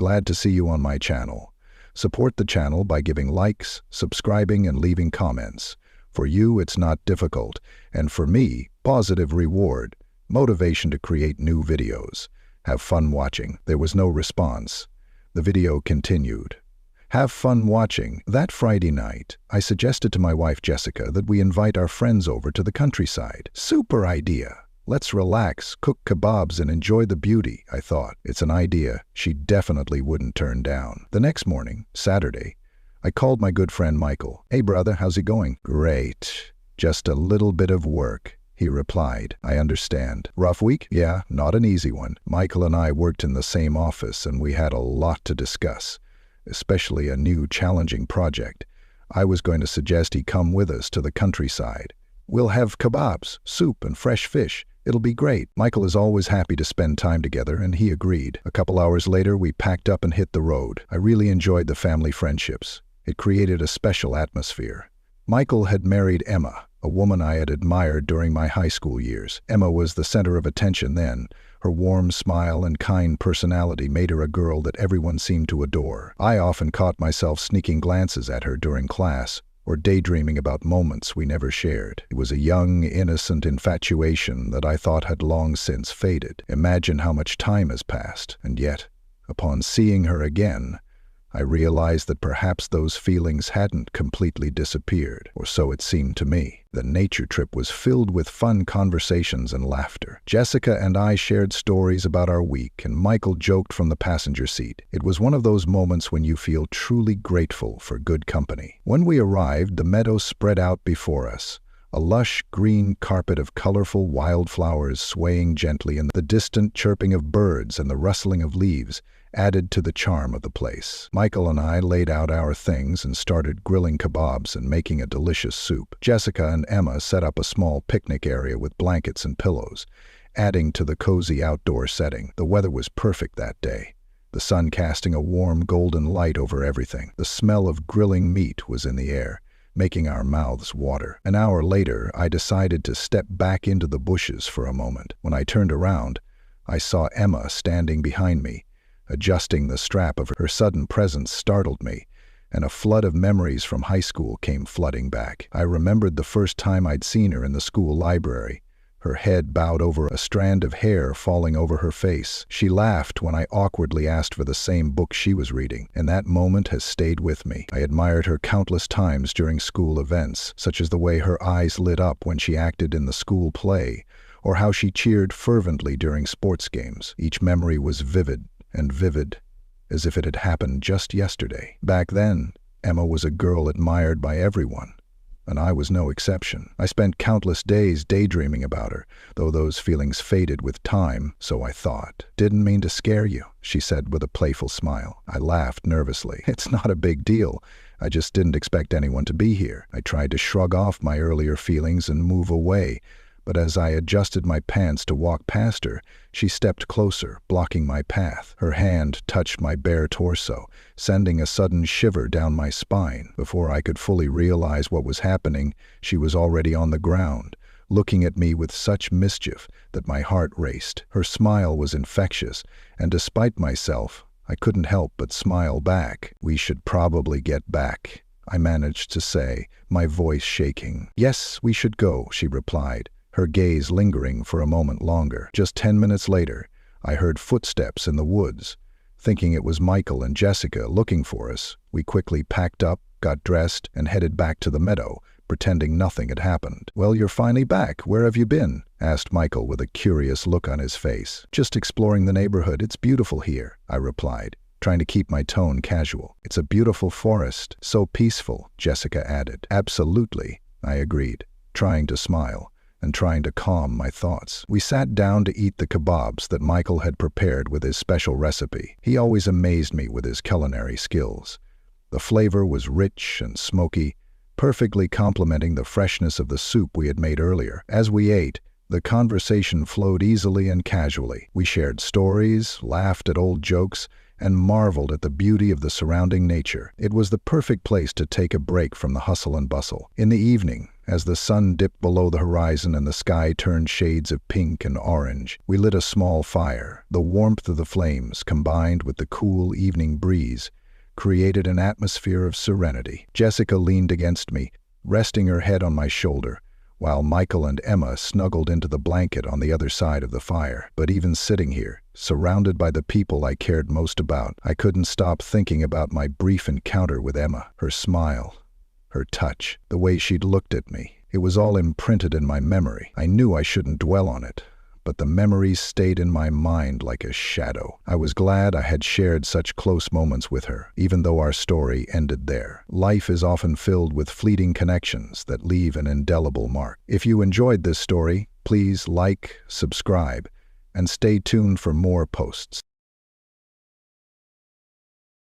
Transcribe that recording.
Glad to see you on my channel. Support the channel by giving likes, subscribing, and leaving comments. For you, it's not difficult, and for me, positive reward, motivation to create new videos. Have fun watching. There was no response. The video continued. Have fun watching. That Friday night, I suggested to my wife Jessica that we invite our friends over to the countryside. Super idea. Let's relax, cook kebabs, and enjoy the beauty, I thought. It's an idea she definitely wouldn't turn down. The next morning, Saturday, I called my good friend Michael. Hey brother, how's it going? Great. Just a little bit of work, he replied. I understand. Rough week? Yeah, not an easy one. Michael and I worked in the same office and we had a lot to discuss, especially a new challenging project. I was going to suggest he come with us to the countryside. We'll have kebabs, soup, and fresh fish. It'll be great. Michael is always happy to spend time together, and he agreed. A couple hours later, we packed up and hit the road. I really enjoyed the family friendships. It created a special atmosphere. Michael had married Emma, a woman I had admired during my high school years. Emma was the center of attention then. Her warm smile and kind personality made her a girl that everyone seemed to adore. I often caught myself sneaking glances at her during class, or daydreaming about moments we never shared. It was a young, innocent infatuation that I thought had long since faded. Imagine how much time has passed, and yet, upon seeing her again, I realized that perhaps those feelings hadn't completely disappeared, or so it seemed to me. The nature trip was filled with fun conversations and laughter. Jessica and I shared stories about our week, and Michael joked from the passenger seat. It was one of those moments when you feel truly grateful for good company. When we arrived, the meadow spread out before us, a lush green carpet of colorful wildflowers swaying gently, and the distant chirping of birds and the rustling of leaves added to the charm of the place. Michael and I laid out our things and started grilling kebabs and making a delicious soup. Jessica and Emma set up a small picnic area with blankets and pillows, adding to the cozy outdoor setting. The weather was perfect that day, the sun casting a warm golden light over everything. The smell of grilling meat was in the air, making our mouths water. An hour later, I decided to step back into the bushes for a moment. When I turned around, I saw Emma standing behind me, adjusting the strap of her sudden presence startled me, and a flood of memories from high school came flooding back. I remembered the first time I'd seen her in the school library, her head bowed over a strand of hair falling over her face. She laughed when I awkwardly asked for the same book she was reading, and that moment has stayed with me. I admired her countless times during school events, such as the way her eyes lit up when she acted in the school play, or how she cheered fervently during sports games. Each memory was vivid, as if it had happened just yesterday. Back then, Emma was a girl admired by everyone, and I was no exception. I spent countless days daydreaming about her, though those feelings faded with time, so I thought. Didn't mean to scare you, she said with a playful smile. I laughed nervously. It's not a big deal. I just didn't expect anyone to be here. I tried to shrug off my earlier feelings and move away, but as I adjusted my pants to walk past her, she stepped closer, blocking my path. Her hand touched my bare torso, sending a sudden shiver down my spine. Before I could fully realize what was happening, she was already on the ground, looking at me with such mischief that my heart raced. Her smile was infectious, and despite myself, I couldn't help but smile back. We should probably get back, I managed to say, my voice shaking. Yes, we should go, she replied, her gaze lingering for a moment longer. Just 10 minutes later, I heard footsteps in the woods. Thinking it was Michael and Jessica looking for us, we quickly packed up, got dressed, and headed back to the meadow, pretending nothing had happened. Well, you're finally back. Where have you been? Asked Michael with a curious look on his face. Just exploring the neighborhood. It's beautiful here, I replied, trying to keep my tone casual. It's a beautiful forest. So peaceful, Jessica added. Absolutely, I agreed, trying to smile and trying to calm my thoughts. We sat down to eat the kebabs that Michael had prepared with his special recipe. He always amazed me with his culinary skills. The flavor was rich and smoky, perfectly complementing the freshness of the soup we had made earlier. As we ate, the conversation flowed easily and casually. We shared stories, laughed at old jokes, and marveled at the beauty of the surrounding nature. It was the perfect place to take a break from the hustle and bustle. In the evening, As the sun dipped below the horizon and the sky turned shades of pink and orange, we lit a small fire. The warmth of the flames, combined with the cool evening breeze, created an atmosphere of serenity. Jessica leaned against me, resting her head on my shoulder, while Michael and Emma snuggled into the blanket on the other side of the fire. But even sitting here, surrounded by the people I cared most about, I couldn't stop thinking about my brief encounter with Emma. Her smile, her touch, the way she'd looked at me. It was all imprinted in my memory. I knew I shouldn't dwell on it, but the memories stayed in my mind like a shadow. I was glad I had shared such close moments with her, even though our story ended there. Life is often filled with fleeting connections that leave an indelible mark. If you enjoyed this story, please like, subscribe, and stay tuned for more posts.